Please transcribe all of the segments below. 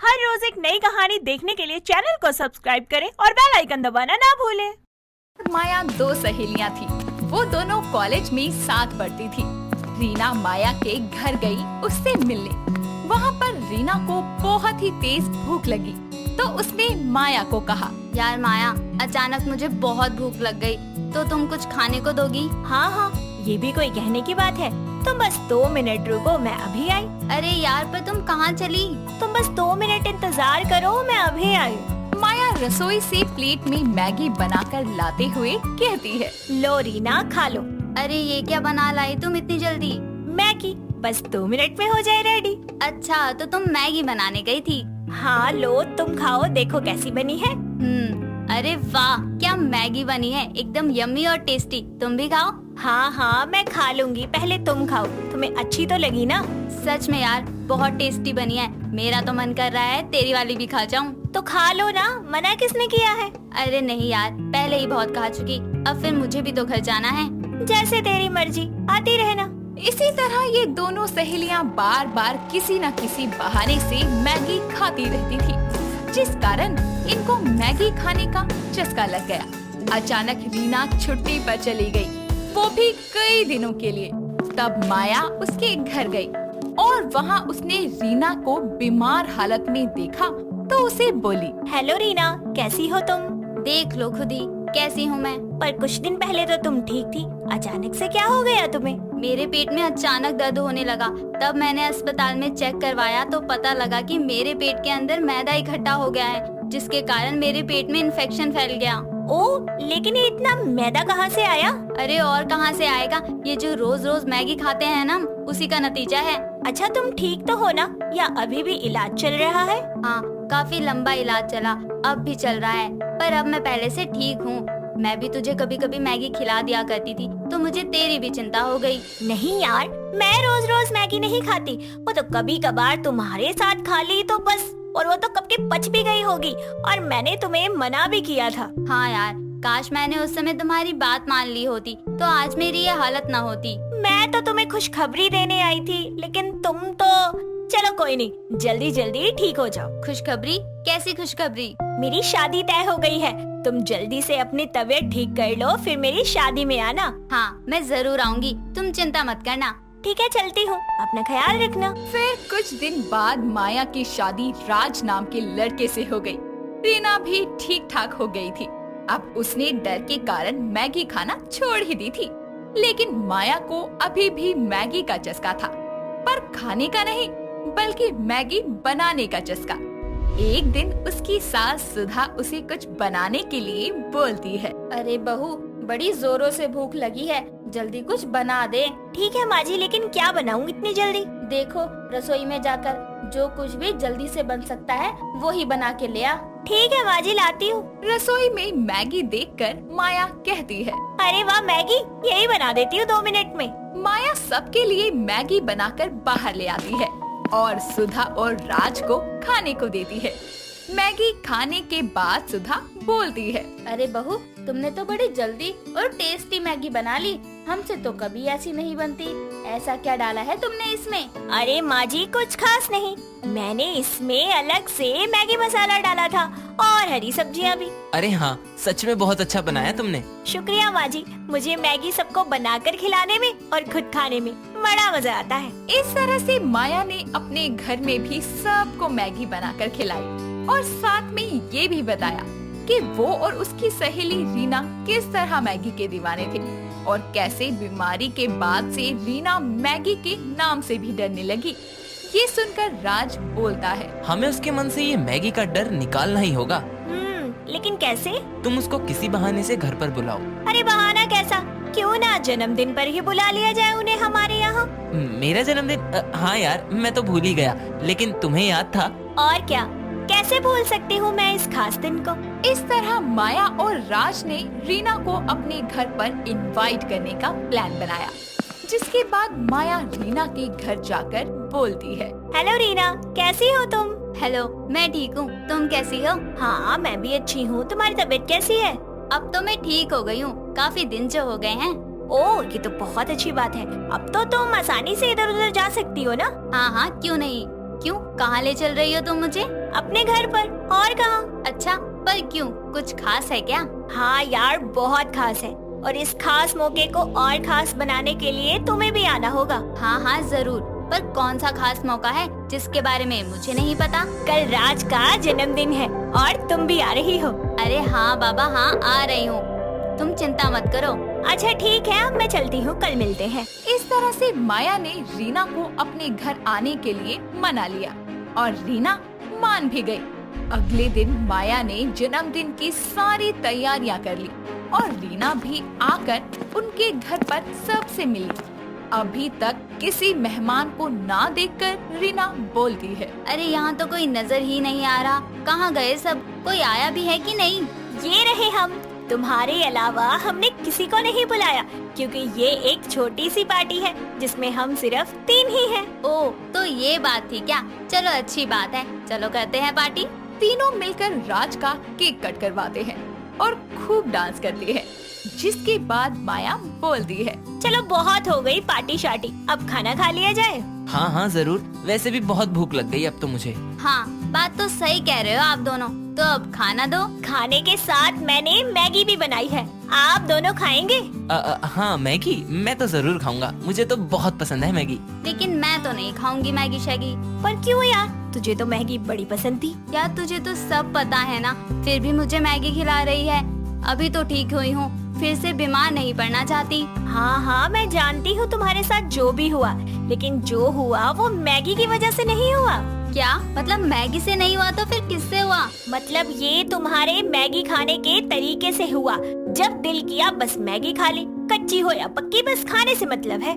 हर रोज एक नई कहानी देखने के लिए चैनल को सब्सक्राइब करें और बेल आइकन दबाना ना भूलें। माया दो सहेलियां थी। वो दोनों कॉलेज में साथ पढ़ती थी। रीना माया के घर गई उससे मिलने। वहाँ पर रीना को बहुत ही तेज भूख लगी तो उसने माया को कहा, यार माया, अचानक मुझे बहुत भूख लग गई, तो तुम कुछ खाने को दोगी? हाँ, ये भी कोई कहने की बात है। तुम बस 2 मिनट रुको, मैं अभी आई। अरे यार, पर तुम कहाँ चली? तुम बस 2 मिनट इंतजार करो, मैं अभी आई। माया रसोई से प्लेट में मैगी बनाकर लाते हुए कहती है, लो रीना, खा लो। अरे ये क्या बना लाई तुम इतनी जल्दी? मैगी, बस 2 मिनट में हो जाए रेडी। अच्छा, तो तुम मैगी बनाने गई थी? हाँ, लो तुम खाओ, देखो कैसी बनी है। अरे वाह, क्या मैगी बनी है, एकदम यम्मी और टेस्टी। तुम भी खाओ। हाँ, मैं खा लूंगी, पहले तुम खाओ। तुम्हें अच्छी तो लगी ना? सच में यार, बहुत टेस्टी बनी है। मेरा तो मन कर रहा है तेरी वाली भी खा जाऊं। तो खा लो ना, मना किसने किया है? अरे नहीं यार, पहले ही बहुत खा चुकी, अब फिर मुझे भी तो घर जाना है। जैसे तेरी मर्जी, आती रहना। इसी तरह ये दोनों सहेलियां बार बार किसी न किसी बहाने से मैगी खाती रहती थी, जिस कारण इनको मैगी खाने का चस्का लग गया। अचानक रीना छुट्टी पर चली गई, वो भी कई दिनों के लिए। तब माया उसके घर गई और वहाँ उसने रीना को बीमार हालत में देखा तो उसे बोली, हेलो रीना, कैसी हो तुम? देख लो खुद ही कैसी हूँ मैं। पर कुछ दिन पहले तो तुम ठीक थी, अचानक से क्या हो गया तुम्हें? मेरे पेट में अचानक दर्द होने लगा। तब मैंने अस्पताल में चेक करवाया तो पता लगा कि मेरे पेट के अंदर मैदा इकट्ठा हो गया है, जिसके कारण मेरे पेट में इन्फेक्शन फैल गया। ओह, लेकिन ये इतना मैदा कहाँ से आया? अरे और कहाँ से आएगा, ये जो रोज रोज मैगी खाते हैं ना, उसी का नतीजा है। अच्छा, तुम ठीक तो हो ना, या अभी भी इलाज चल रहा है? हाँ, काफी लंबा इलाज चला, अब भी चल रहा है, पर अब मैं पहले से ठीक हूँ। मैं भी तुझे कभी कभी मैगी खिला दिया करती थी, तो मुझे तेरी भी चिंता हो गई। नहीं यार, मैं रोज रोज मैगी नहीं खाती, वो तो कभी कभार तुम्हारे साथ खा ली तो बस, और वो तो कब के पच भी गई होगी, और मैंने तुम्हें मना भी किया था। हाँ यार, काश मैंने उस समय तुम्हारी बात मान ली होती, तो आज मेरी ये हालत ना होती। मैं तो तुम्हें खुशखबरी देने आई थी, लेकिन तुम तो, चलो कोई नहीं, जल्दी जल्दी ठीक हो जाओ। खुशखबरी? कैसी खुशखबरी? मेरी शादी तय हो गई है, तुम जल्दी से अपनी तबीयत ठीक कर लो, फिर मेरी शादी में आना। हाँ, मैं जरूर आऊंगी, तुम चिंता मत करना। ठीक है, चलती हूँ, अपना ख्याल रखना। फिर कुछ दिन बाद माया की शादी राज नाम के लड़के से हो गई। रीना भी ठीक ठाक हो गई थी। अब उसने डर के कारण मैगी खाना छोड़ ही दी थी, लेकिन माया को अभी भी मैगी का चस्का था, पर खाने का नहीं बल्कि मैगी बनाने का चस्का। एक दिन उसकी सास सुधा उसे कुछ बनाने के लिए बोलती है, अरे बहू, बड़ी जोरों से भूख लगी है, जल्दी कुछ बना दे। ठीक है माँ जी, लेकिन क्या बनाऊँ इतनी जल्दी? देखो, रसोई में जाकर जो कुछ भी जल्दी से बन सकता है वो ही बना के ले आ। ठीक है माँ जी, लाती हूँ। रसोई में मैगी देखकर माया कहती है, अरे वाह मैगी, यही बना देती हूँ 2 मिनट में। माया सबके लिए मैगी बनाकर बाहर ले आती है और सुधा और राज को खाने को देती है। मैगी खाने के बाद सुधा बोलती है, अरे बहू, तुमने तो बड़ी जल्दी और टेस्टी मैगी बना ली, हमसे तो कभी ऐसी नहीं बनती। ऐसा क्या डाला है तुमने इसमें? अरे माँ जी, कुछ खास नहीं, मैंने इसमें अलग से मैगी मसाला डाला था और हरी सब्जियाँ भी। अरे हाँ, सच में बहुत अच्छा बनाया तुमने। शुक्रिया माँ जी, मुझे मैगी सबको बनाकर खिलाने में और खुद खाने में बड़ा मजा आता है। इस तरह से माया ने अपने घर में भी सबको मैगी बनाकर खिलाई और साथ में ये भी बताया कि वो और उसकी सहेली रीना किस तरह मैगी के दीवाने थे और कैसे बीमारी के बाद से रीना मैगी के नाम से भी डरने लगी। ये सुनकर राज बोलता है, हमें उसके मन से ये मैगी का डर निकालना ही होगा। लेकिन कैसे? तुम उसको किसी बहाने से घर पर बुलाओ। अरे बहाना कैसा? क्यों ना जन्मदिन पर ही बुला लिया जाए उन्हें हमारे यहाँ। मेरा जन्मदिन? हाँ यार, मैं तो भूल ही गया, लेकिन तुम्हें याद था। और क्या, कैसे भूल सकती हूँ मैं इस खास दिन को। इस तरह माया और राज ने रीना को अपने घर पर इनवाइट करने का प्लान बनाया, जिसके बाद माया रीना के घर जाकर बोलती है, हेलो रीना, कैसी हो तुम? हेलो, मैं ठीक हूँ, तुम कैसी हो? हाँ, मैं भी अच्छी हूँ, तुम्हारी तबीयत कैसी है? अब तो मैं ठीक हो गई हूँ, काफी दिन जो हो गए हैं। ओह, ये तो बहुत अच्छी बात है, अब तो तुम आसानी से इधर उधर जा सकती हो ना? हाँ हाँ, क्यों नहीं। क्यों, कहाँ ले चल रही हो तुम मुझे? अपने घर पर, और कहाँ। अच्छा, पर क्यों, कुछ खास है क्या? हाँ यार, बहुत खास है, और इस खास मौके को और खास बनाने के लिए तुम्हें भी आना होगा। हाँ हाँ जरूर, पर कौन सा खास मौका है जिसके बारे में मुझे नहीं पता? कल राज का जन्मदिन है और तुम भी आ रही हो। अरे हाँ बाबा, हाँ आ रही हूँ, तुम चिंता मत करो। अच्छा ठीक है, अब मैं चलती हूँ, कल मिलते हैं। इस तरह से माया ने रीना को अपने घर आने के लिए मना लिया और रीना मान भी गई। अगले दिन माया ने जन्मदिन की सारी तैयारियां कर ली और रीना भी आकर उनके घर पर सबसे मिली। अभी तक किसी मेहमान को ना देखकर रीना बोलती है, अरे यहाँ तो कोई नजर ही नहीं आ रहा, कहाँ गए सब, कोई आया भी है कि नहीं? ये रहे हम, तुम्हारे अलावा हमने किसी को नहीं बुलाया, क्योंकि ये एक छोटी सी पार्टी है जिसमें हम सिर्फ 3 ही हैं। ओह, तो ये बात थी क्या? चलो अच्छी बात है, चलो करते हैं पार्टी। तीनों मिलकर राज का केक कट करवाते हैं और खूब डांस करती है, जिसके बाद माया बोलती है, चलो बहुत हो गई पार्टी शार्टी, अब खाना खा लिया जाए। हाँ हाँ जरूर, वैसे भी बहुत भूख लग गई अब तो मुझे। हाँ, बात तो सही कह रहे हो आप दोनों, तो अब खाना दो। खाने के साथ मैंने मैगी भी बनाई है, आप दोनों खाएंगे? हाँ मैगी, मैं तो जरूर खाऊंगा, मुझे तो बहुत पसंद है मैगी। लेकिन मैं तो नहीं खाऊंगी मैगी शैगी। पर क्यों यार, तुझे तो मैगी बड़ी पसंद थी। यार तुझे तो सब पता है ना, फिर भी मुझे मैगी खिला रही है। अभी तो ठीक हुई हूँ, फिर से बीमार नहीं पड़ना चाहती। हाँ हाँ, मैं जानती हूँ तुम्हारे साथ जो भी हुआ, लेकिन जो हुआ वो मैगी की वजह से नहीं हुआ। क्या मतलब, मैगी से नहीं हुआ तो फिर किससे हुआ? मतलब ये तुम्हारे मैगी खाने के तरीके से हुआ। जब दिल किया बस मैगी खा ली, कच्ची हो या पक्की, बस खाने से मतलब है।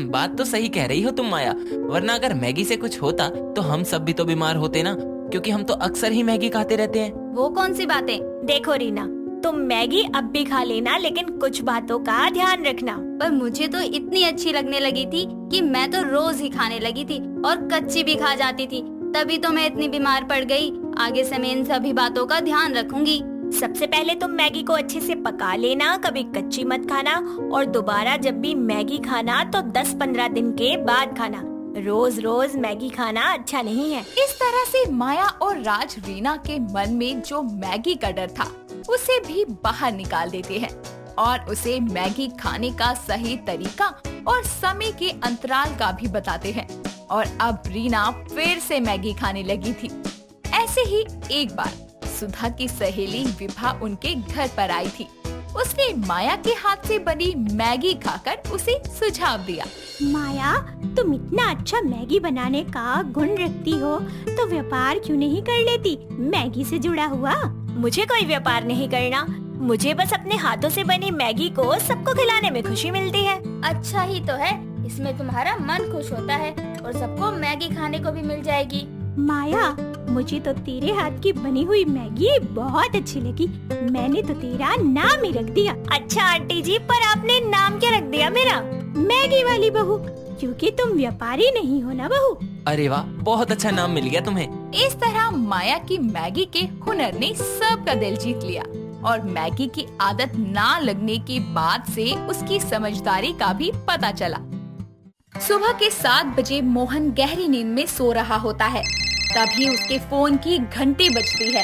बात तो सही कह रही हो तुम माया, वरना अगर मैगी से कुछ होता तो हम सब भी तो बीमार होते ना, क्योंकि हम तो अक्सर ही मैगी खाते रहते हैं। वो कौन सी बातें? देखो रीना, तुम मैगी अब भी खा लेना, लेकिन कुछ बातों का ध्यान रखना। पर मुझे तो इतनी अच्छी लगने लगी थी कि मैं तो रोज ही खाने लगी थी और कच्ची भी खा जाती थी, तभी तो मैं इतनी बीमार पड़ गई। आगे से मैं इन सभी बातों का ध्यान रखूंगी। सबसे पहले तुम मैगी को अच्छे से पका लेना, कभी कच्ची मत खाना, और दोबारा जब भी मैगी खाना तो 10-15 दिन के बाद खाना। रोज रोज मैगी खाना अच्छा नहीं है। इस तरह से माया और राज रीना के मन में जो मैगी का डर था उसे भी बाहर निकाल देते हैं और उसे मैगी खाने का सही तरीका और समय के अंतराल का भी बताते हैं। और अब रीना फिर से मैगी खाने लगी थी। ऐसे ही एक बार सुधा की सहेली विभा उनके घर पर आई थी। उसने माया के हाथ से बनी मैगी खाकर उसे सुझाव दिया, माया, तुम इतना अच्छा मैगी बनाने का गुण रखती हो तो व्यापार क्यों नहीं कर लेती मैगी से जुड़ा हुआ? मुझे कोई व्यापार नहीं करना, मुझे बस अपने हाथों से बनी मैगी को सबको खिलाने में खुशी मिलती है। अच्छा ही तो है, इसमें तुम्हारा मन खुश होता है और सबको मैगी खाने को भी मिल जाएगी। माया, मुझे तो तेरे हाथ की बनी हुई मैगी बहुत अच्छी लगी, मैंने तो तेरा नाम ही रख दिया। अच्छा आंटी जी, पर आपने नाम क्या रख दिया मेरा? मैगी वाली बहू, क्योंकि तुम व्यापारी नहीं हो ना बहू। अरे वाह, बहुत अच्छा नाम मिल गया तुम्हें। इस तरह माया की मैगी के हुनर ने सबका दिल जीत लिया और मैगी की आदत ना लगने की बात से उसकी समझदारी का भी पता चला। सुबह के 7 बजे मोहन गहरी नींद में सो रहा होता है। तभी उसके फोन की घंटी बजती है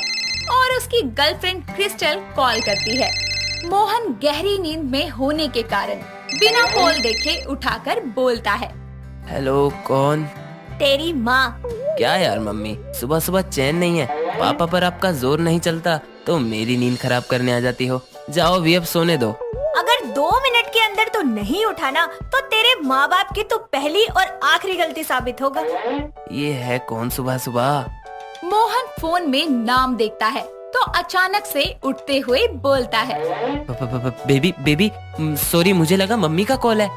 और उसकी गर्लफ्रेंड क्रिस्टल कॉल करती है। मोहन गहरी नींद में होने के कारण बिना कॉल देखे उठाकर बोलता है, हेलो, कौन? तेरी माँ। क्या यार मम्मी, सुबह सुबह चैन नहीं है? पापा पर आपका जोर नहीं चलता तो मेरी नींद खराब करने आ जाती हो। जाओ भी अब सोने दो। अगर 2 मिनट के अंदर तो नहीं उठाना तो तेरे माँ बाप की तो पहली और आखिरी गलती साबित होगा। ये है कौन सुबह सुबह? मोहन फोन में नाम देखता है तो अचानक से उठते हुए बोलता है, बेबी बेबी, सॉरी, मुझे लगा मम्मी का कॉल है।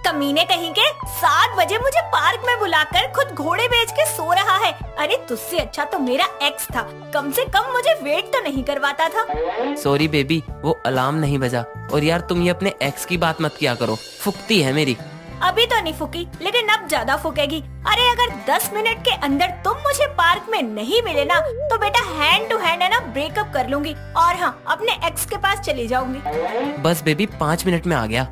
कमीने कहीं के, 7 बजे मुझे पार्क में बुलाकर खुद घोड़े बेच के सो रहा है। अरे तुझसे अच्छा तो मेरा एक्स था, कम से कम मुझे वेट तो नहीं करवाता था। सॉरी बेबी, वो अलार्म नहीं बजा। और यार तुम ये अपने एक्स की बात मत किया करो, फुकती है मेरी। अभी तो नहीं फूकी, लेकिन अब ज्यादा फूकेगी। अरे अगर 10 मिनट के अंदर तुम मुझे पार्क में नहीं मिले ना तो बेटा हैंड टू हैंड है ना ब्रेकअप कर लूंगी, और हाँ, अपने एक्स के पास चली जाऊंगी। बस बेबी, 5 मिनट में आ गया।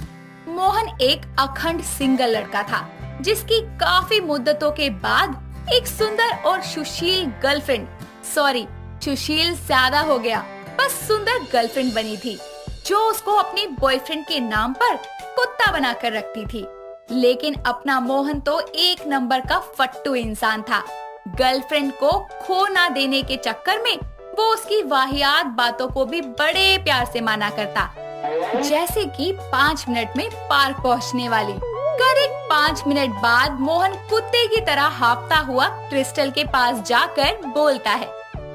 मोहन एक अखंड सिंगल लड़का था जिसकी काफी मुद्दतों के बाद एक सुंदर और सुशील गर्लफ्रेंड, सॉरी सुशील ज्यादा हो गया, बस सुंदर गर्लफ्रेंड बनी थी जो उसको अपने बॉयफ्रेंड के नाम पर कुत्ता बनाकर रखती थी। लेकिन अपना मोहन तो एक नंबर का फट्टू इंसान था। गर्लफ्रेंड को खो ना देने के चक्कर में वो उसकी वाहियात बातों को भी बड़े प्यार से माना करता, जैसे कि 5 मिनट में पार्क पहुंचने वाली। करीब 5 मिनट बाद मोहन कुत्ते की तरह हाँफता हुआ क्रिस्टल के पास जाकर बोलता है,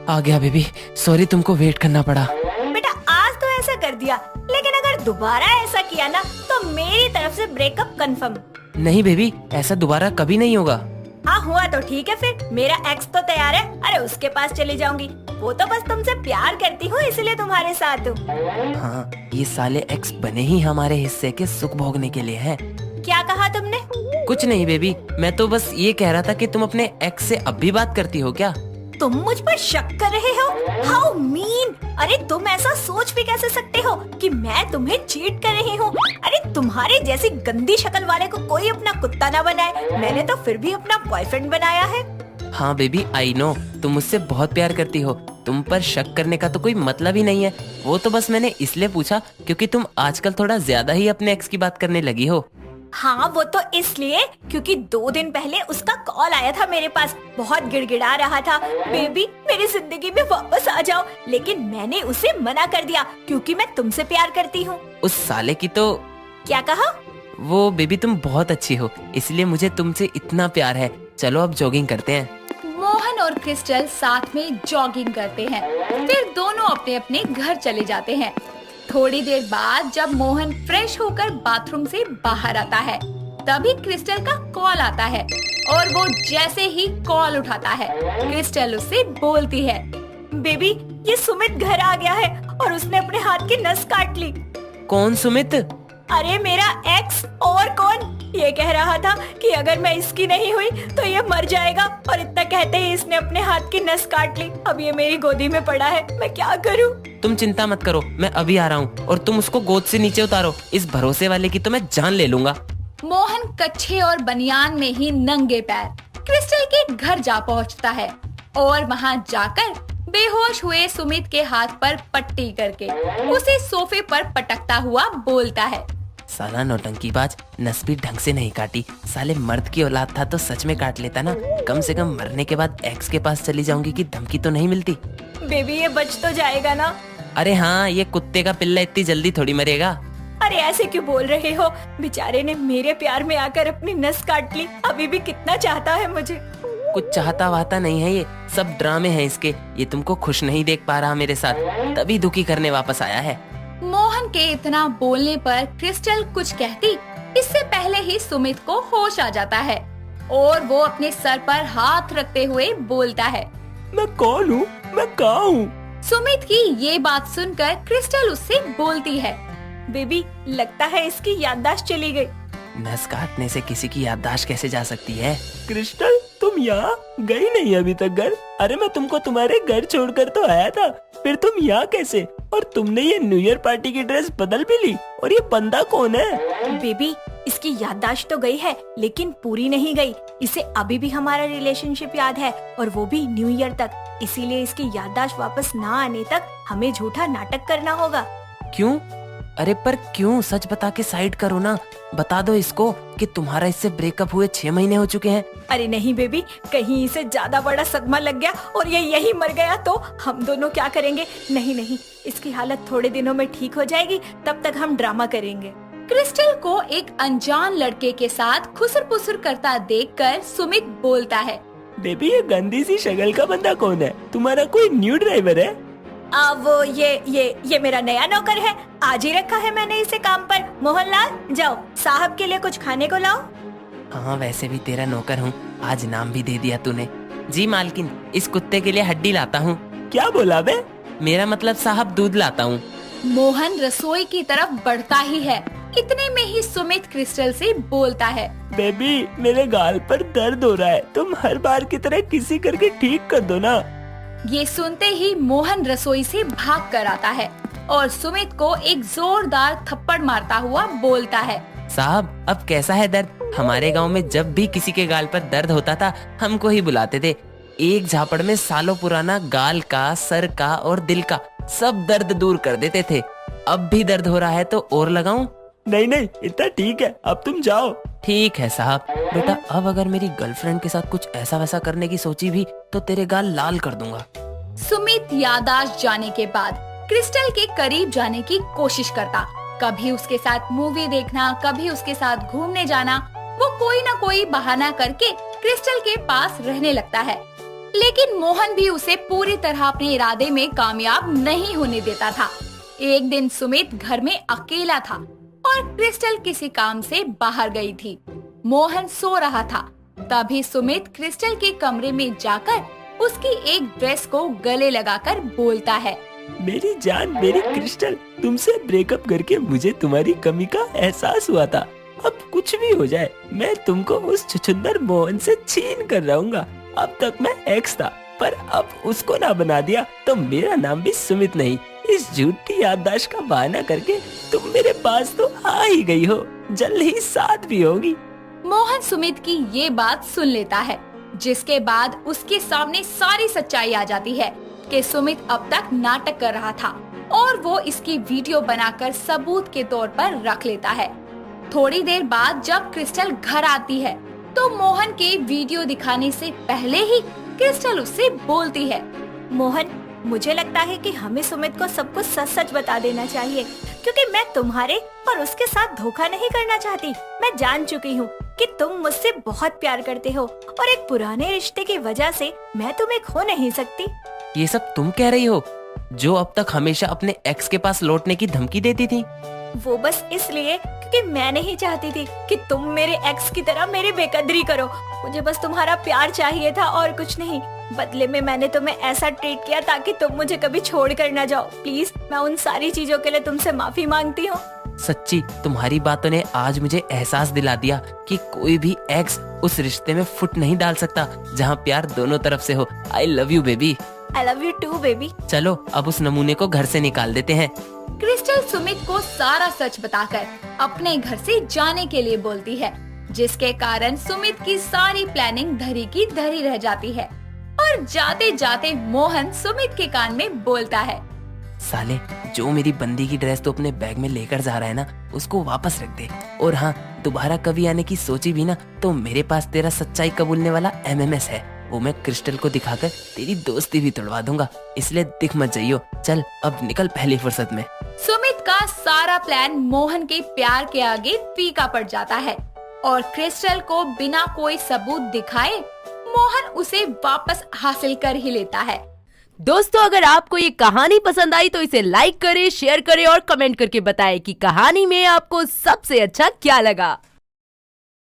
आ गया बेबी, सॉरी तुमको वेट करना पड़ा। बेटा आज तो ऐसा कर दिया, लेकिन अगर दोबारा ऐसा किया ना तो मेरी तरफ से ब्रेकअप कंफर्म। नहीं बेबी, ऐसा दोबारा कभी नहीं होगा। हाँ हुआ तो ठीक है, फिर मेरा एक्स तो तैयार है। अरे उसके पास चली जाऊंगी, वो तो बस तुमसे प्यार करती हूँ इसलिए तुम्हारे साथ हूँ। हाँ, ये साले एक्स बने ही हमारे हिस्से के सुख भोगने के लिए हैं। क्या कहा तुमने? कुछ नहीं बेबी, मैं तो बस ये कह रहा था कि तुम अपने एक्स से अब भी बात करती हो क्या? तुम मुझ पर शक कर रहे हो? How mean! अरे तुम ऐसा सोच भी कैसे सकते हो कि मैं तुम्हें चीट कर रही हूँ? अरे तुम्हारे जैसी गंदी शक्ल वाले को कोई अपना कुत्ता ना बनाए, मैंने तो फिर भी अपना बॉयफ्रेंड बनाया है। हाँ बेबी, आई नो तुम मुझसे बहुत प्यार करती हो, तुम पर शक करने का तो कोई मतलब ही नहीं है। वो तो बस मैंने इसलिए पूछा क्योंकि तुम आजकल थोड़ा ज्यादा ही अपने एक्स की बात करने लगी हो। हाँ वो तो इसलिए क्योंकि 2 दिन पहले उसका कॉल आया था मेरे पास, बहुत गिड़गिड़ा रहा था, बेबी मेरी जिंदगी में वापस आ जाओ। लेकिन मैंने उसे मना कर दिया क्योंकि मैं तुमसे प्यार करती हूँ। उस साले की तो। क्या कहा? वो बेबी तुम बहुत अच्छी हो, इसलिए मुझे तुमसे इतना प्यार है। चलो अब जॉगिंग करते हैं। मोहन और क्रिस्टल साथ में जॉगिंग करते हैं, फिर दोनों अपने अपने घर चले जाते हैं। थोड़ी देर बाद जब मोहन फ्रेश होकर बाथरूम से बाहर आता है, तभी क्रिस्टल का कॉल आता है और वो जैसे ही कॉल उठाता है, क्रिस्टल उससे बोलती है, बेबी ये सुमित घर आ गया है और उसने अपने हाथ की नस काट ली। कौन सुमित? अरे मेरा एक्स, और कौन? ये कह रहा था कि अगर मैं इसकी नहीं हुई तो ये मर जाएगा, और इतना कहते ही इसने अपने हाथ की नस काट ली। अब ये मेरी गोदी में पड़ा है, मैं क्या करूं? तुम चिंता मत करो, मैं अभी आ रहा हूँ और तुम उसको गोद से नीचे उतारो। इस भरोसे वाले की तो मैं जान ले लूंगा। मोहन कच्छे और बनियान में ही नंगे पैर क्रिस्टल के घर जा पहुंचता है और वहां जाकर बेहोश हुए सुमित के हाथ पर पट्टी करके उसे सोफे पर पटकता हुआ बोलता है, साला नौटंकीबाज, नस भी ढंग से नहीं काटी। साले मर्द की औलाद था तो सच में काट लेता ना। कम से कम मरने के बाद एक्स के पास चली जाऊंगी की धमकी तो नहीं मिलती। बेबी ये बच तो जाएगा ना? अरे हाँ, ये कुत्ते का पिल्ला इतनी जल्दी थोड़ी मरेगा। अरे ऐसे क्यों बोल रहे हो? बेचारे ने मेरे प्यार में आकर अपनी नस काट ली, अभी भी कितना चाहता है मुझे। कुछ चाहता वाता नहीं है, ये सब ड्रामे हैं इसके। ये तुमको खुश नहीं देख पा रहा मेरे साथ, तभी दुखी करने वापस आया है। मोहन के इतना बोलने पर क्रिस्टल कुछ कहती इससे पहले ही सुमित को होश आ जाता है और वो अपने सर पर हाथ रखते हुए बोलता है, मैं कौन हूँ? मैं कहाँ हूँ? सुमित की ये बात सुनकर क्रिस्टल उससे बोलती है, बेबी लगता है इसकी याददाश्त चली गई। नस काटने से किसी की याददाश्त कैसे जा सकती है? क्रिस्टल तुम यहाँ गई नहीं अभी तक घर? अरे मैं तुमको तुम्हारे घर छोड़कर तो आया था, फिर तुम यहाँ कैसे? और तुमने ये न्यू ईयर पार्टी की ड्रेस बदल भी ली, और ये बंदा कौन है? बेबी इसकी याददाश्त तो गई है लेकिन पूरी नहीं गई। इसे अभी भी हमारा रिलेशनशिप याद है, और वो भी न्यू ईयर तक। इसीलिए इसकी याददाश्त वापस ना आने तक हमें झूठा नाटक करना होगा। क्यों? अरे पर क्यों? सच बता के साइड करो ना। बता दो इसको कि तुम्हारा इससे ब्रेकअप हुए 6 महीने हो चुके हैं। अरे नहीं बेबी, कहीं इसे ज्यादा बड़ा सदमा लग गया और ये यही मर गया तो हम दोनों क्या करेंगे? नहीं नहीं, इसकी हालत थोड़े दिनों में ठीक हो जाएगी, तब तक हम ड्रामा करेंगे। क्रिस्टल को एक अनजान लड़के के साथ खुसर पुसर करता देखकर सुमित बोलता है, बेबी ये गंदी सी शक्ल का बंदा कौन है? तुम्हारा कोई न्यू ड्राइवर है? वो ये मेरा नया नौकर है, आज ही रखा है मैंने इसे काम पर। मोहनलाल जाओ साहब के लिए कुछ खाने को लाओ। हाँ वैसे भी तेरा नौकर हूँ, आज नाम भी दे दिया तूने। जी मालकिन, इस कुत्ते के लिए हड्डी लाता हूँ। क्या बोला बे? मेरा मतलब साहब दूध लाता हूँ। मोहन रसोई की तरफ बढ़ता ही है, इतने में ही सुमित क्रिस्टल से बोलता है, बेबी मेरे गाल पर दर्द हो रहा है, तुम हर बार की तरह किसी करके ठीक कर दो ना। ये सुनते ही मोहन रसोई से भाग कर आता है और सुमित को एक जोरदार थप्पड़ मारता हुआ बोलता है, साहब अब कैसा है दर्द? हमारे गांव में जब भी किसी के गाल पर दर्द होता था हमको ही बुलाते थे। एक झापड़ में सालों पुराना गाल का, सर का और दिल का सब दर्द दूर कर देते थे। अब भी दर्द हो रहा है तो और लगाऊं? नहीं नहीं, इतना ठीक है, अब तुम जाओ। ठीक है साहब। बेटा अब अगर मेरी गर्लफ्रेंड के साथ कुछ ऐसा वैसा करने की सोची भी तो तेरे गाल लाल कर दूंगा। सुमित याददाश्त जाने के बाद क्रिस्टल के करीब जाने की कोशिश करता। कभी उसके साथ मूवी देखना, कभी उसके साथ घूमने जाना। वो कोई ना कोई बहाना करके क्रिस्टल के पास रहने लगता है, लेकिन मोहन भी उसे पूरी तरह अपने इरादे में कामयाब नहीं होने देता था। एक दिन सुमित घर में अकेला था और क्रिस्टल किसी काम से बाहर गई थी। मोहन सो रहा था। तभी सुमित क्रिस्टल के कमरे में जाकर उसकी एक ड्रेस को गले लगाकर बोलता है, मेरी जान, मेरी क्रिस्टल, तुमसे ब्रेकअप करके मुझे तुम्हारी कमी का एहसास हुआ था। अब कुछ भी हो जाए मैं तुमको उस छुछुंदर मोहन से छीन कर रहूंगा। अब तक मैं एक्स था, पर अब उसको ना बना दिया तो मेरा नाम भी सुमित नहीं। इस झूठी याददाश्त का बहाना करके तुम मेरे पास तो आ ही गई हो, जल्द ही साथ भी होगी। मोहन सुमित की ये बात सुन लेता है, जिसके बाद उसके सामने सारी सच्चाई आ जाती है कि सुमित अब तक नाटक कर रहा था और वो इसकी वीडियो बनाकर सबूत के तौर पर रख लेता है। थोड़ी देर बाद जब क्रिस्टल घर आती है तो मोहन के वीडियो दिखाने से पहले ही क्रिस्टल उससे बोलती है, मोहन, मुझे लगता है कि हमें सुमित को सब कुछ सच सच बता देना चाहिए, क्योंकि मैं तुम्हारे और उसके साथ धोखा नहीं करना चाहती। मैं जान चुकी हूँ कि तुम मुझसे बहुत प्यार करते हो और एक पुराने रिश्ते की वजह से मैं तुम्हें खो नहीं सकती। ये सब तुम कह रही हो, जो अब तक हमेशा अपने एक्स के पास लौटने की धमकी देती थी? वो बस इसलिए क्योंकि मैं नहीं चाहती थी कि तुम मेरे एक्स की तरह मेरी बेकदरी करो। मुझे बस तुम्हारा प्यार चाहिए था और कुछ नहीं। बदले में मैंने तुम्हें ऐसा ट्रीट किया ताकि तुम मुझे कभी छोड़ कर न जाओ। प्लीज, मैं उन सारी चीजों के लिए तुमसे माफी मांगती हूँ। सच्ची तुम्हारी बातों ने आज मुझे एहसास दिला दिया कि कोई भी एक्स उस रिश्ते में फुट नहीं डाल सकता जहाँ प्यार दोनों तरफ से हो। I love you baby. I love you too baby. चलो अब उस नमूने को घर से निकाल देते हैं। क्रिस्टल सुमित को सारा सच बताकर अपने घर से जाने के लिए बोलती है, जिसके कारण सुमित की सारी प्लानिंग धरी की धरी रह जाती है। और जाते जाते मोहन सुमित के कान में बोलता है, साले, जो मेरी बंदी की ड्रेस तो अपने बैग में लेकर जा रहा है ना, उसको वापस रख दे। और हाँ, दोबारा कभी आने की सोची भी ना तो मेरे पास तेरा सच्चाई कबूलने वाला MMS है। वो मैं क्रिस्टल को दिखाकर तेरी दोस्ती भी तोड़वा दूंगा, इसलिए दिख मत जाइयो। चल अब निकल पहली फुर्सत में। सुमित का सारा प्लान मोहन के प्यार के आगे फीका पड़ जाता है और क्रिस्टल को बिना कोई सबूत दिखाए मोहन उसे वापस हासिल कर ही लेता है। दोस्तों, अगर आपको ये कहानी पसंद आई तो इसे लाइक करें, शेयर करें और कमेंट करके बताएं कि कहानी में आपको सबसे अच्छा क्या लगा।